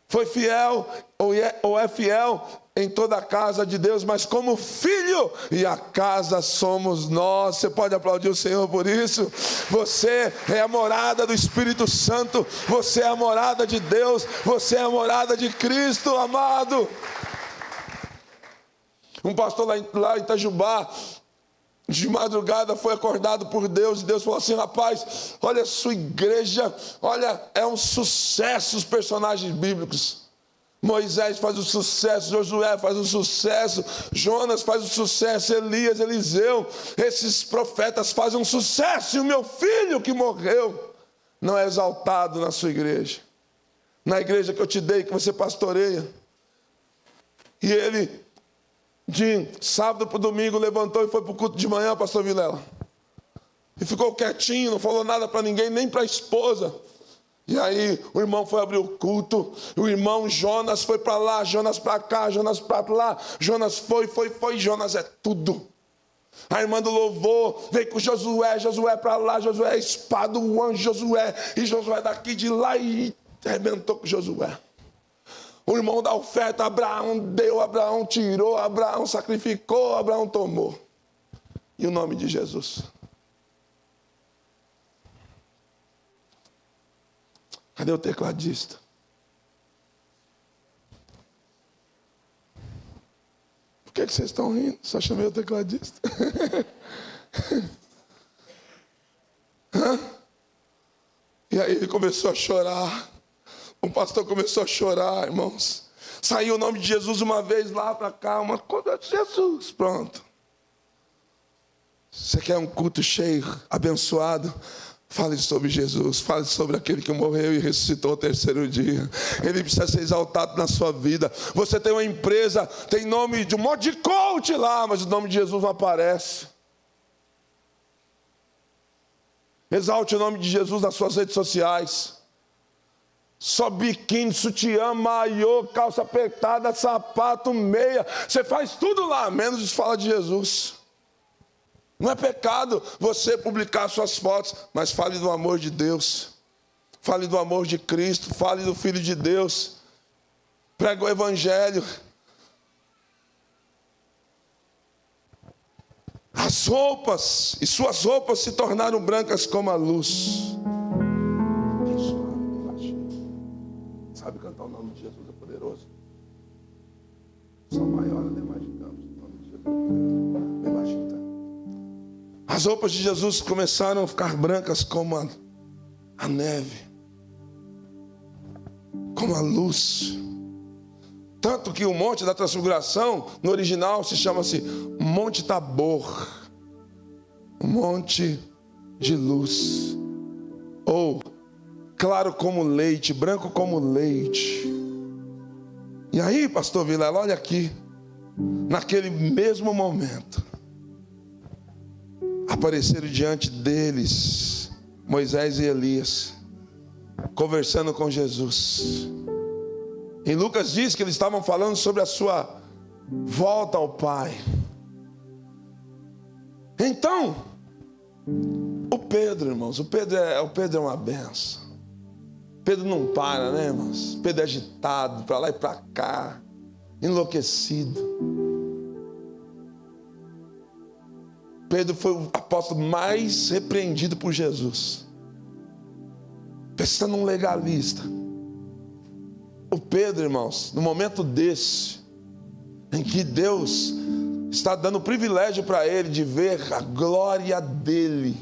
foi fiel ou é fiel em toda a casa de Deus, mas como filho, e a casa somos nós. Você pode aplaudir o Senhor por isso? Você é a morada do Espírito Santo, você é a morada de Deus, você é a morada de Cristo, amado. Um pastor lá em Itajubá, de madrugada, foi acordado por Deus, e Deus falou assim: rapaz, olha a sua igreja, olha, é um sucesso os personagens bíblicos. Moisés faz o sucesso, Josué faz o sucesso, Jonas faz o sucesso, Elias, Eliseu, esses profetas fazem um sucesso, e o meu filho que morreu não é exaltado na sua igreja, na igreja que eu te dei, que você pastoreia. E ele, de sábado para o domingo, levantou e foi para o culto de manhã, pastor Vilela. E ficou quietinho, não falou nada para ninguém, nem para a esposa. E aí o irmão foi abrir o culto, o irmão Jonas foi para lá, Jonas para cá, Jonas para lá, Jonas foi, Jonas é tudo. A irmã do louvor veio com Josué para lá, Josué é espada, o anjo Josué, e Josué daqui de lá e arrebentou com Josué. O irmão da oferta, Abraão deu, Abraão tirou, Abraão sacrificou, Abraão tomou. E o nome de Jesus? Cadê o tecladista? Por que vocês estão rindo? Só chamei o tecladista. E aí ele começou a chorar. O pastor começou a chorar, irmãos. Saiu o nome de Jesus uma vez lá para cá, uma coisa de Jesus, pronto. Você quer um culto cheio, abençoado? Fale sobre Jesus, fale sobre aquele que morreu e ressuscitou ao terceiro dia. Ele precisa ser exaltado na sua vida. Você tem uma empresa, tem nome de um monte de coach lá, mas o nome de Jesus não aparece. Exalte o nome de Jesus nas suas redes sociais. Só biquíni, sutiã, maiô, calça apertada, sapato, meia. Você faz tudo lá, menos de falar de Jesus. Não é pecado você publicar suas fotos, mas fale do amor de Deus. Fale do amor de Cristo, fale do Filho de Deus. Prega o Evangelho. As roupas, e suas roupas se tornaram brancas como a luz. Sabe cantar o nome de Jesus é poderoso? São maiores, nem mais de campos. O nome de Jesus é poderoso. Bem baixinho, tá? As roupas de Jesus começaram a ficar brancas como a neve, como a luz. Tanto que o Monte da Transfiguração, no original, se chama-se Monte Tabor, um monte de luz. Ou claro como leite, branco como leite. E aí, pastor Vilela, olha aqui, naquele mesmo momento, apareceram diante deles Moisés e Elias, conversando com Jesus. Em Lucas diz que eles estavam falando sobre a sua volta ao Pai. Então, o Pedro, irmãos, o Pedro é uma benção. Pedro não para, né, irmãos? Pedro é agitado, para lá e para cá, enlouquecido. Pedro foi o apóstolo mais repreendido por Jesus. Pensa num legalista. O Pedro, irmãos, no momento desse, em que Deus está dando o privilégio para ele de ver a glória dele.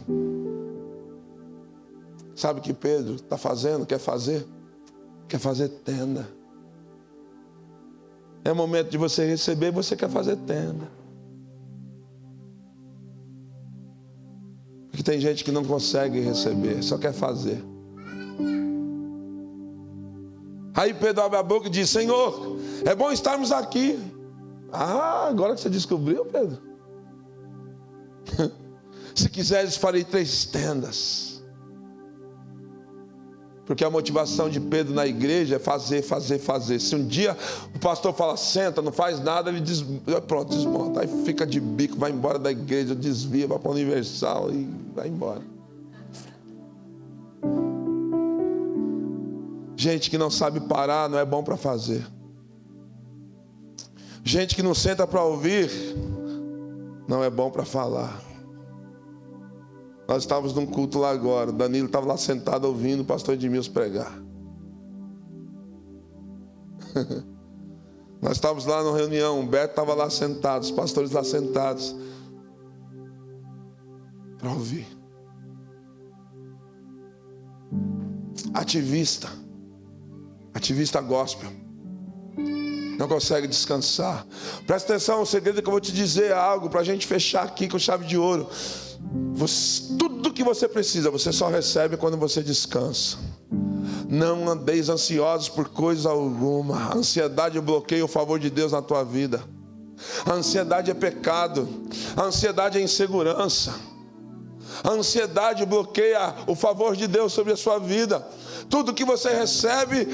Sabe o que Pedro está fazendo? Quer fazer? Quer fazer tenda. É o momento de você receber, você quer fazer tenda. Porque tem gente que não consegue receber, só quer fazer. Aí Pedro abre a boca e diz: Senhor, é bom estarmos aqui. Ah, agora que você descobriu, Pedro. Se quiseres, farei 3 tendas. Porque a motivação de Pedro na igreja é fazer, fazer, fazer. Se um dia o pastor fala, senta, não faz nada, ele diz, pronto, desmonta. Aí fica de bico, vai embora da igreja, desvia, vai para a Universal e vai embora. Gente que não sabe parar não é bom para fazer. Gente que não senta para ouvir não é bom para falar. Nós estávamos num culto lá agora. O Danilo estava lá sentado ouvindo o pastor Edmilson pregar. Nós estávamos lá na reunião. O Beto estava lá sentado, os pastores lá sentados para ouvir. Ativista gospel, não consegue descansar. Presta atenção, o segredo é que eu vou te dizer algo para a gente fechar aqui com chave de ouro. Tudo que você precisa, você só recebe quando você descansa. Não andeis ansiosos por coisa alguma. A ansiedade bloqueia o favor de Deus na tua vida. A ansiedade é pecado. A ansiedade é insegurança. A ansiedade bloqueia o favor de Deus sobre a sua vida. Tudo que você recebe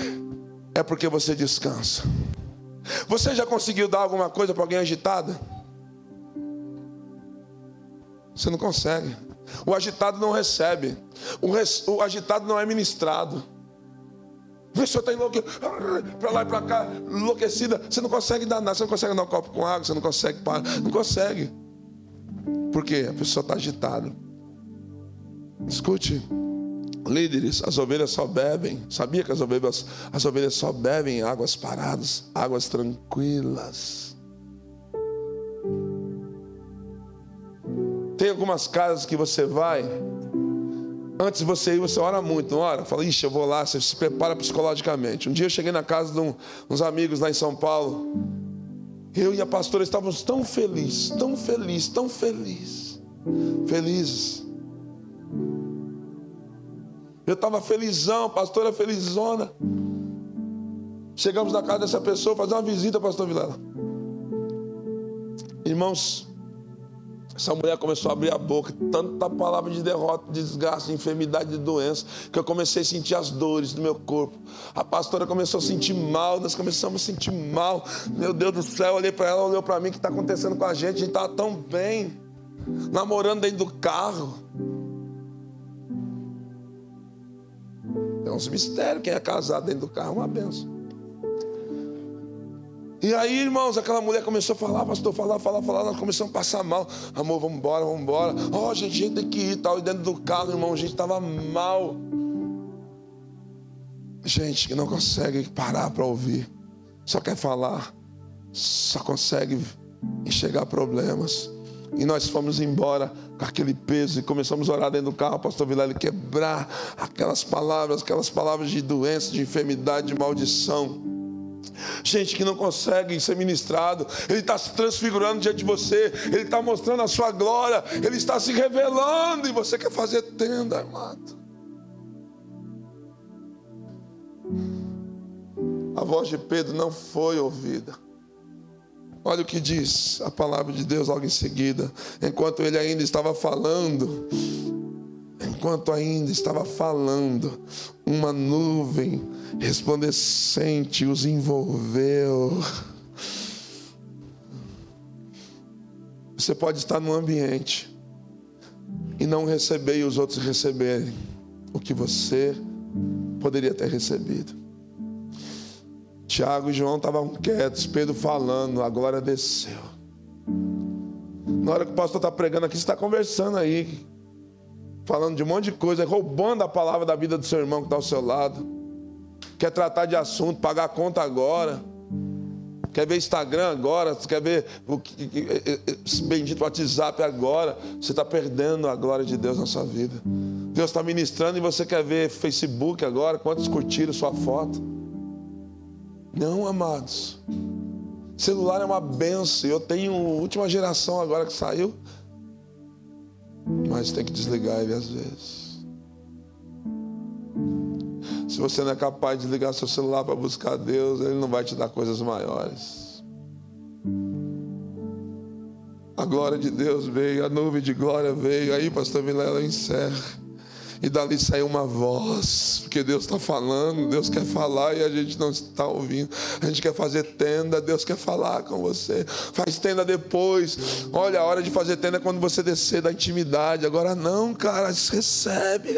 é porque você descansa. Você já conseguiu dar alguma coisa para alguém agitado? Você não consegue. O agitado não recebe. O agitado não é ministrado. A pessoa está para lá e para cá, enlouquecida. Você não consegue dar nada. Você não consegue dar um copo com água. Você não consegue parar. Não consegue. Por quê? A pessoa está agitada. Escute. Líderes, as ovelhas só bebem. Sabia que as ovelhas só bebem águas paradas, águas tranquilas. Tem algumas casas que você vai, antes de você ir, você ora muito, não ora? Fala, ixi, eu vou lá, você se prepara psicologicamente. Um dia eu cheguei na casa de uns amigos lá em São Paulo. Eu e a pastora estávamos tão felizes, felizes. Eu estava felizão, pastora felizona. Chegamos na casa dessa pessoa, fazer uma visita, pastor Vilela. Irmãos, essa mulher começou a abrir a boca, tanta palavra de derrota, de desgaste, de enfermidade, de doença, que eu comecei a sentir as dores do meu corpo. A pastora começou a sentir mal, nós começamos a sentir mal. Meu Deus do céu, eu olhei para ela, olhou para mim, o que está acontecendo com a gente estava tão bem, namorando dentro do carro. É uns mistérios, quem é casado dentro do carro é uma benção. E aí, irmãos, aquela mulher começou a falar, pastor, falar, nós começamos a passar mal. Amor, vamos embora. Ó, gente, a gente tem que ir, tal. E dentro do carro, irmão, a gente estava mal. Gente que não consegue parar para ouvir, só quer falar, só consegue enxergar problemas. E nós fomos embora com aquele peso e começamos a orar dentro do carro, pastor Vilela, quebrar aquelas palavras de doença, de enfermidade, de maldição. Gente que não consegue ser ministrado, Ele está se transfigurando diante de você, Ele está mostrando a sua glória, Ele está se revelando, e você quer fazer tenda, amado. A voz de Pedro não foi ouvida. Olha o que diz a palavra de Deus logo em seguida. Enquanto ele ainda estava falando, uma nuvem resplandecente os envolveu. Você pode estar num ambiente e não receber e os outros receberem o que você poderia ter recebido. Tiago e João estavam quietos, Pedro falando, a glória desceu. Na hora que o pastor está pregando aqui, você está conversando aí, falando de um monte de coisa, roubando a palavra da vida do seu irmão que está ao seu lado. Quer tratar de assunto, pagar a conta agora. Quer ver Instagram agora, quer ver o bendito WhatsApp agora. Você está perdendo a glória de Deus na sua vida. Deus está ministrando e você quer ver Facebook agora, quantos curtiram sua foto. Não, amados. Celular é uma benção. Eu tenho a última geração agora que saiu, mas tem que desligar ele às vezes. Se você não é capaz de desligar seu celular para buscar Deus, Ele não vai te dar coisas maiores. A glória de Deus veio, a nuvem de glória veio. Aí, pastor Vilela, encerra. E dali saiu uma voz, porque Deus está falando, Deus quer falar e a gente não está ouvindo. A gente quer fazer tenda, Deus quer falar com você. Faz tenda depois. Olha, a hora de fazer tenda é quando você descer da intimidade. Agora não, cara, recebe.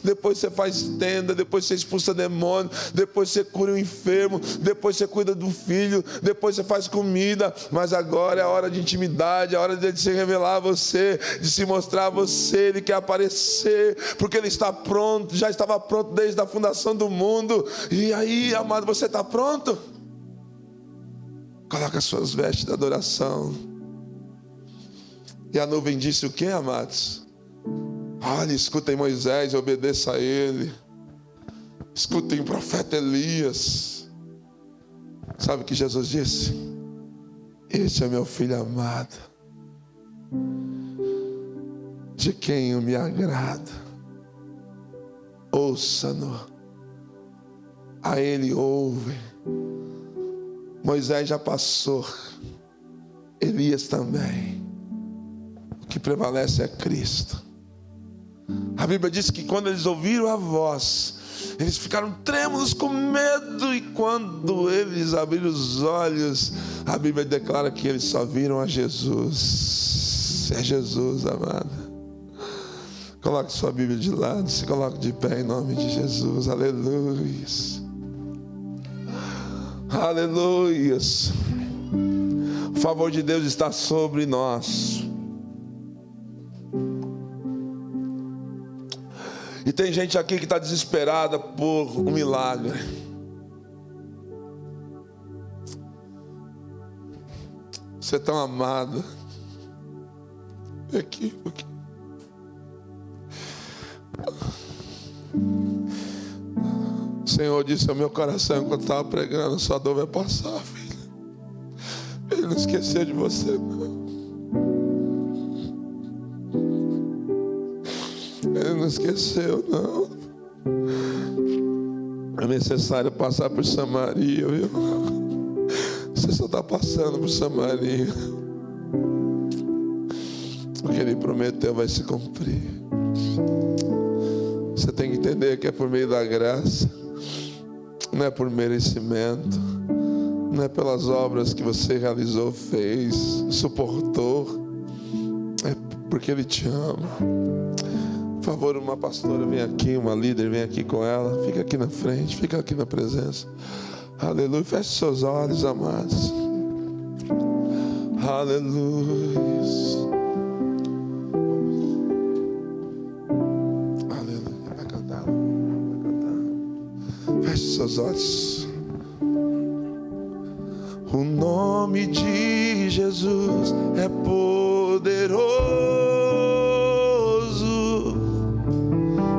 Depois você faz tenda, depois você expulsa demônio, depois você cura o enfermo, depois você cuida do filho, depois você faz comida. Mas agora é a hora de intimidade, é a hora de se revelar a você, de se mostrar a você. Ele quer aparecer, porque Ele está pronto, já estava pronto desde a fundação do mundo. E aí, amado, você está pronto? Coloca as suas vestes de adoração. E a nuvem disse o que, amados? Olha, escutem Moisés, obedeça a ele. Escutem o profeta Elias. Sabe o que Jesus disse? Este é meu filho amado, de quem eu me agrado. Ouça-no. A ele ouve. Moisés já passou, Elias também. O que prevalece é Cristo. A Bíblia diz que quando eles ouviram a voz, eles ficaram trêmulos com medo. E quando eles abriram os olhos, a Bíblia declara que eles só viram a Jesus. É Jesus, amado. Coloque sua Bíblia de lado, se coloque de pé em nome de Jesus. Aleluia. Aleluia. O favor de Deus está sobre nós. E tem gente aqui que está desesperada por um milagre. Você é tão amado. Aqui. O Senhor disse ao meu coração enquanto estava pregando: sua dor vai passar, filho. Ele não esqueceu de você, não. esqueceu, não. É necessário passar por Samaria, viu? Você só está passando por Samaria. O que Ele prometeu vai se cumprir. Você tem que entender que é por meio da graça, não é por merecimento, não é pelas obras que você realizou, fez, suportou. É porque Ele te ama. Por favor, uma pastora vem aqui, uma líder vem aqui com ela. Fica aqui na frente, fica aqui na presença. Aleluia. Feche seus olhos, amados. Aleluia. Aleluia. Vai cantar. Feche seus olhos. O nome de Jesus é poderoso.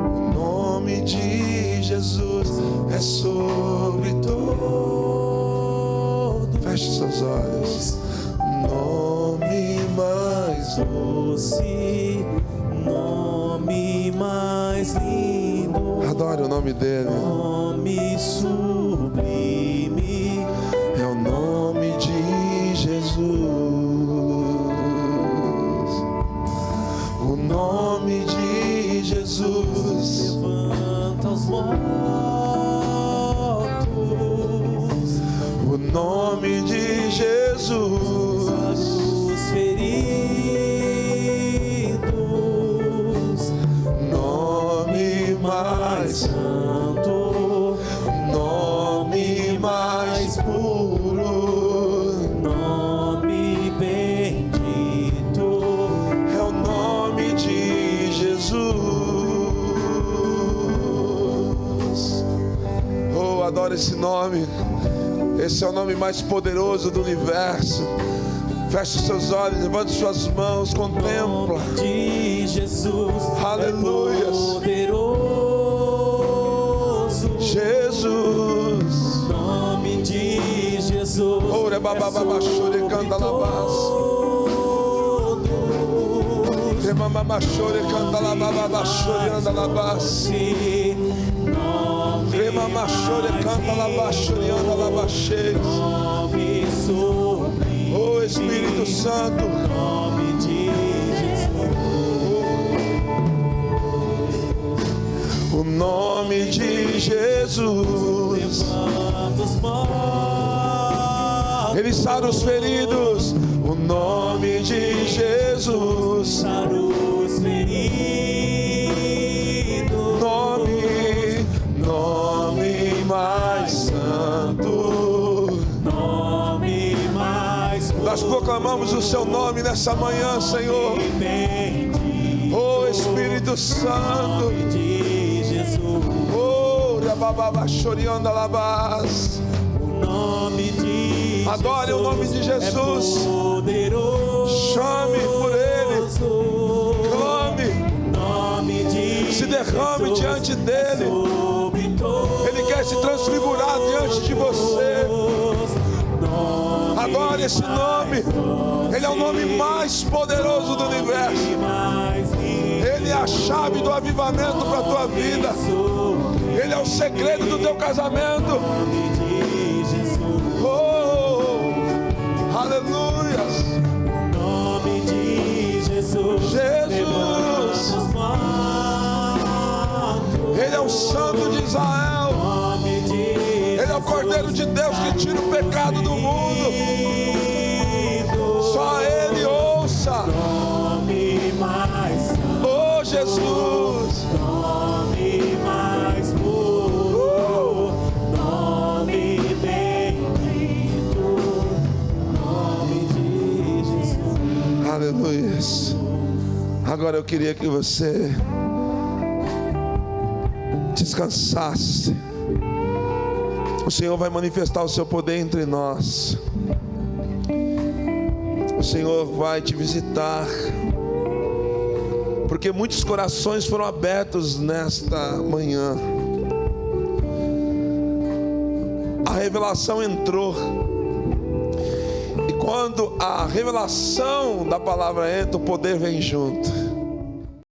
O nome de Jesus é sobre todo. Feche seus olhos. Nome mais doce, nome mais lindo. Adore o nome dele. Nome sublime é o nome de Jesus. O nome de Jesus levanta os mortos. O nome de Jesus os feridos. Nome mais santo, nome mais puro, nome bendito é o nome de Jesus. Oh, adoro esse nome. Esse é o nome mais poderoso do universo. Feche seus olhos, levante suas mãos, contempla. O nome de Jesus, aleluia, é poderoso. Jesus, nome de Jesus. Ore babababa, chore, canta labás. Remamama, chore, canta labababa, chore, anda labás. Remamama, chore, canta labás, chore, anda labás. Oh Espírito Santo, nome de Jesus. O nome de Jesus levanta os mortos. Ele sara os feridos. O nome de Jesus sara os feridos. Nome mais santo. Nós proclamamos o seu nome nessa manhã, Senhor. Oh Espírito Santo. Oh Rabababa Chorianda Labás. Adore o nome de Jesus. Chame por Ele. Clame. Se derrame diante dEle. Ele quer se transfigurar diante de você. Adore esse nome. Ele é o nome mais poderoso do universo. Ele é a chave do avivamento para a tua vida. Ele é o segredo do teu casamento. Oh, aleluia. Nome de Jesus. Jesus. Ele é o Santo de Israel. Ele é o Cordeiro de Deus que tira o pecado do mundo. Só Ele ouça. Oh Jesus. Nome mais puro, nome bendito, nome de Jesus. Aleluia. Agora eu queria que você descansasse. O Senhor vai manifestar o seu poder entre nós. O Senhor vai te visitar. Porque muitos corações foram abertos nesta manhã. A revelação entrou. E quando a revelação da palavra entra, o poder vem junto.